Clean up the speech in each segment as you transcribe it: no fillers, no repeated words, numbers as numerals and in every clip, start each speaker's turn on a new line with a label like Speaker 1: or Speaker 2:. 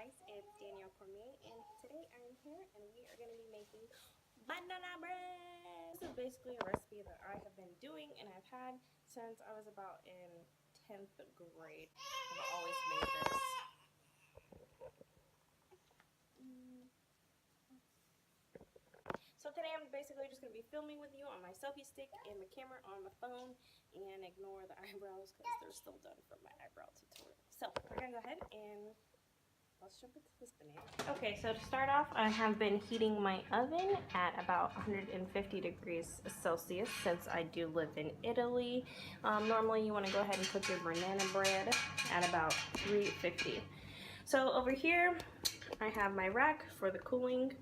Speaker 1: guys, it's Danielle Cormier, and today I'm here and we are going to be making banana bread. This is basically a recipe that I have been doing and I've had since I was about in 10th grade. I've always made this. So today I'm basically just going to be filming with you on my selfie stick and the camera on the phone, and ignore the eyebrows because they're still done from my eyebrow tutorial. So we're going to go ahead and let's jump into this banana. Okay, so to start off, I have been heating my oven at about 150 degrees Celsius since I do live in Italy. Normally you want to go ahead and cook your banana bread at about 350. So over here, I have my rack for the cooling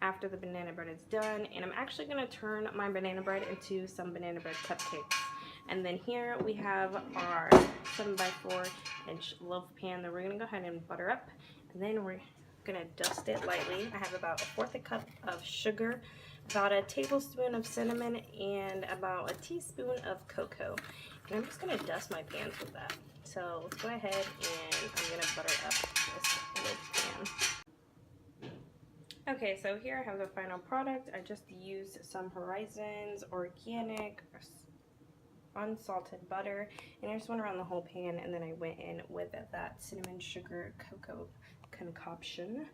Speaker 1: after the banana bread is done, and I'm actually going to turn my banana bread into some banana bread cupcakes. And then here we have our 7x4 inch loaf pan that we're going to go ahead and butter up, and then we're going to dust it lightly. I have about 1/4 cup of sugar, about a tablespoon of cinnamon, and about a teaspoon of cocoa. And I'm just going to dust my pans with that. So let's go ahead and I'm going to butter up this loaf pan. Okay, so here I have the final product. I just used some Horizons organic unsalted butter, and I just went around the whole pan, and then I went in with that cinnamon sugar cocoa concoction,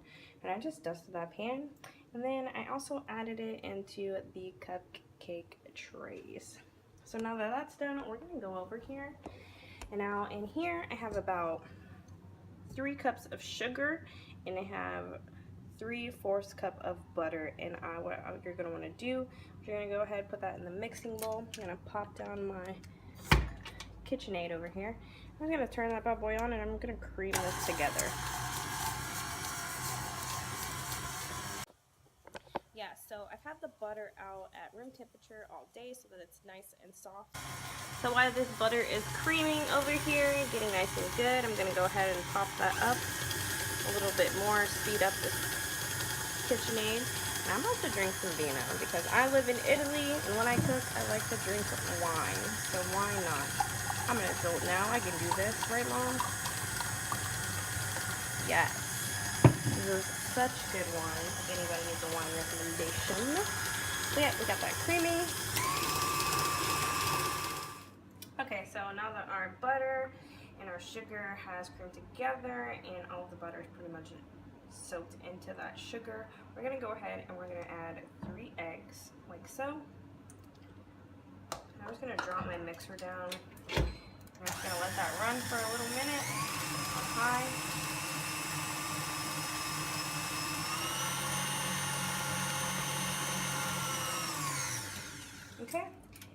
Speaker 1: and I just dusted that pan, and then I also added it into the cupcake trays. So now that that's done, we're gonna go over here, and now in here I have about 3 cups of sugar, and I have 3/4 cup of butter. And what you're going to want to do, you're going to go ahead and put that in the mixing bowl. I'm going to pop down my KitchenAid over here. I'm going to turn that bad boy on, and I'm going to cream this together. Yeah, so I've had the butter out at room temperature all day so that it's nice and soft. So while this butter is creaming over here, getting nice and good, I'm going to go ahead and pop that up a little bit more, speed up this KitchenAid. And I'm about to drink some vino because I live in Italy, and when I cook, I like to drink wine. So why not? I'm an adult now. I can do this, right, Mom? Yes. This is such good wine. If anybody needs a wine recommendation. So yeah, we got that creamy. Okay, so now that our butter and our sugar has creamed together and all of the butter is pretty much soaked into that sugar, we're going to go ahead and we're going to add 3 eggs, like so. I'm just going to drop my mixer down. I'm just going to let that run for a little minute on high. Okay,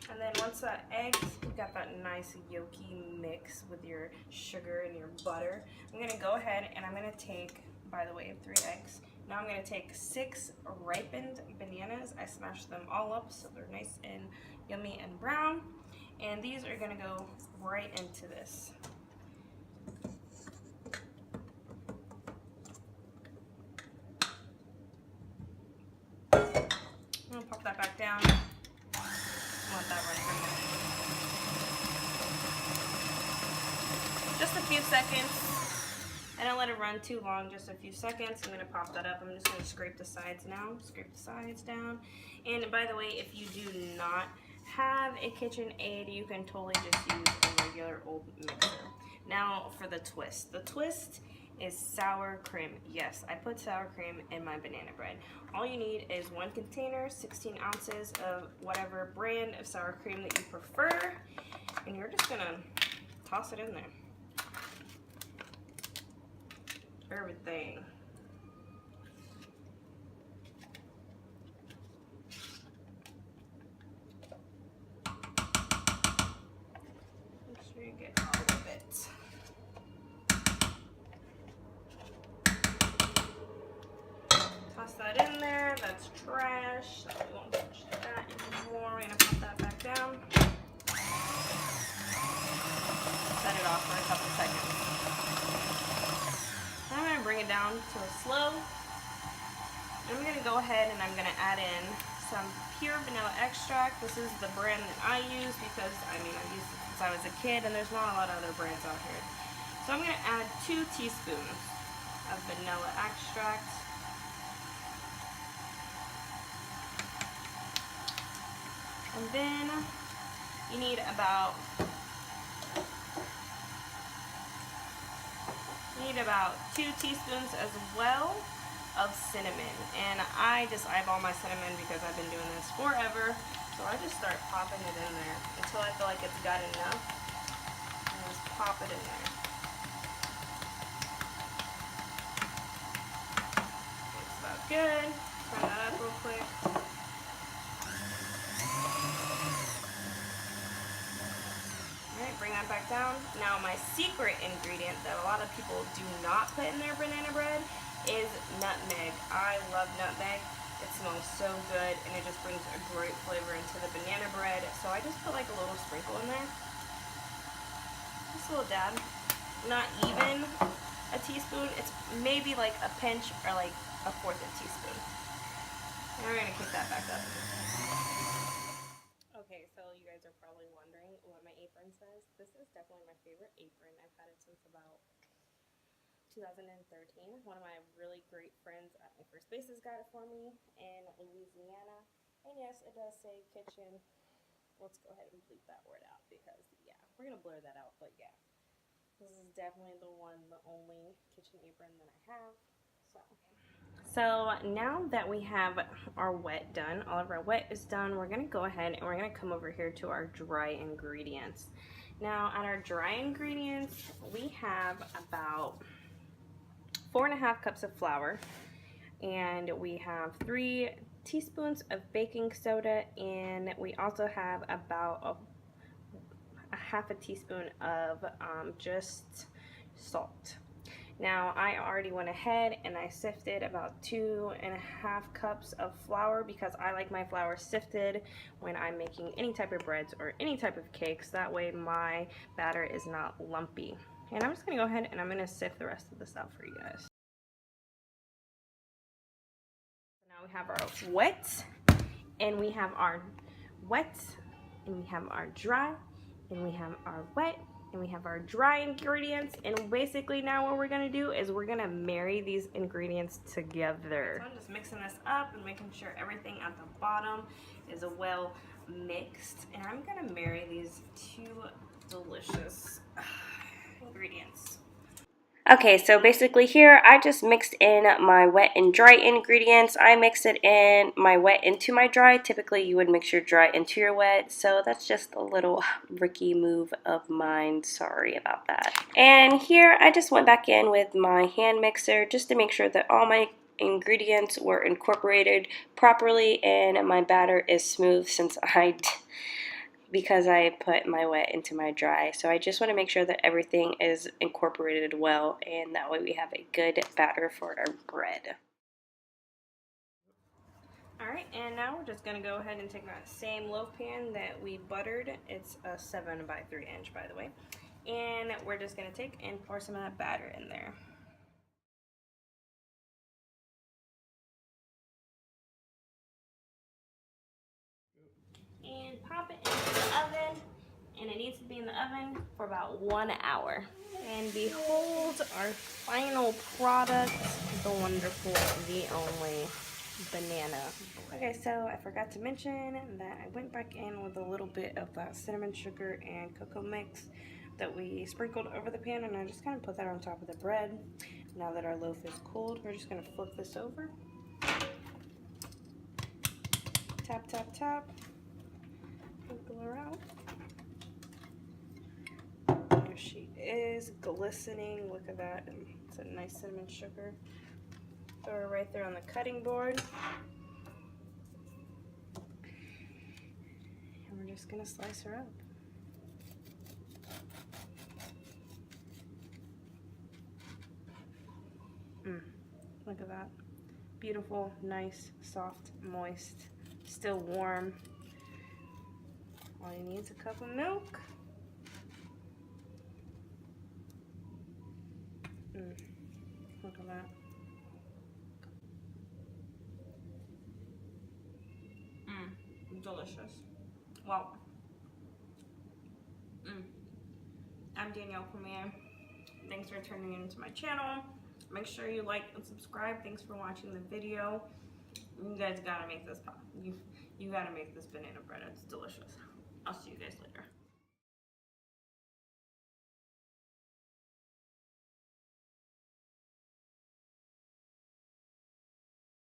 Speaker 1: and then once that eggs, you've got that nice yolky mix with your sugar and your butter, I'm going to go ahead and I'm going to take, by the way, 3 eggs. Now I'm going to take 6 ripened bananas. I smashed them all up so they're nice and yummy and brown. And these are going to go right into this. I'm going to pop that back down. Let that run for a minute. Just a few seconds. I don't let it run too long, just a few seconds. I'm going to pop that up. I'm just going to scrape the sides now. Scrape the sides down. And by the way, if you do not have a KitchenAid, you can totally just use a regular old mixer. Now for the twist. The twist is sour cream. Yes, I put sour cream in my banana bread. All you need is 1 container, 16 ounces of whatever brand of sour cream that you prefer, and you're just gonna toss it in there. Everything. Make sure you get all of it. Toss that in there. That's trash. So we won't touch that anymore. We're gonna put that back down. Set it off for a couple seconds. Now I'm gonna bring it down to a slow. I'm gonna go ahead and I'm gonna add in some pure vanilla extract. This is the brand that I use because I've used it since I was a kid, and there's not a lot of other brands out here. So I'm gonna add 2 teaspoons. of vanilla extract. And then you need about 2 teaspoons as well of cinnamon. And I just eyeball my cinnamon because I've been doing this forever. So I just start popping it in there until I feel like it's got enough. And just pop it in there. Looks about good. Turn that up real quick. Alright, bring that back down. Now my secret ingredient that a lot of people do not put in their banana bread is nutmeg. I love nutmeg. It smells so good and it just brings a great flavor into the banana bread. So I just put like a little sprinkle in there. Just a little dab. Not even a teaspoon. It's maybe like a pinch or like a 1/4 teaspoon. And we're gonna kick that back up. Okay, so you guys are probably wondering what my apron says. This is definitely my favorite apron. I've had it since about 2013. One of my really great friends at my First Bases got it for me in Louisiana. And yes, it does say kitchen. Let's go ahead and bleep that word out because, yeah, we're going to blur that out. But, yeah, this is definitely the only kitchen apron that I have. So now that we have our wet done, all of our wet is done, we're going to go ahead and we're going to come over here to our dry ingredients. Now on our dry ingredients, we have about 4.5 cups of flour, and we have 3 teaspoons of baking soda, and we also have about a 1/2 teaspoon of just salt. Now I already went ahead and I sifted about 2.5 cups of flour because I like my flour sifted when I'm making any type of breads or any type of cakes. That way my batter is not lumpy. And I'm just going to go ahead and I'm going to sift the rest of this out for you guys. So now we have our wet, and we have our wet, and we have our dry, and we have our wet, and we have our dry ingredients. And basically now what we're gonna do is we're gonna marry these ingredients together. So I'm just mixing this up and making sure everything at the bottom is well mixed. And I'm gonna marry these 2 delicious ingredients. Okay, so basically here I just mixed in my wet and dry ingredients. I mixed it in my wet into my dry. Typically you would mix your dry into your wet, so that's just a little rookie move of mine. Sorry about that. And here I just went back in with my hand mixer just to make sure that all my ingredients were incorporated properly and my batter is smooth because I put my wet into my dry. So I just want to make sure that everything is incorporated well, and that way we have a good batter for our bread. Alright, and now we're just going to go ahead and take that same loaf pan that we buttered. It's a 7 by 3 inch, by the way. And we're just going to take and pour some of that batter in there. And pop it into the oven, and it needs to be in the oven for about 1 hour. And behold our final product, the wonderful, the only banana. Okay, so I forgot to mention that I went back in with a little bit of that cinnamon sugar and cocoa mix that we sprinkled over the pan, and I just kind of put that on top of the bread. Now that our loaf is cooled, we're just going to flip this over. Tap, tap, tap. Wiggle her out. There she is, glistening. Look at that. It's a nice cinnamon sugar. Throw her right there on the cutting board. And we're just gonna slice her up. Look at that. Beautiful, nice, soft, moist, still warm. All you need is a cup of milk. Look at that. Delicious. Well, I'm Danielle Premier. Thanks for tuning into my channel. Make sure you like and subscribe. Thanks for watching the video. You guys gotta make this pop. You gotta make this banana bread. It's delicious.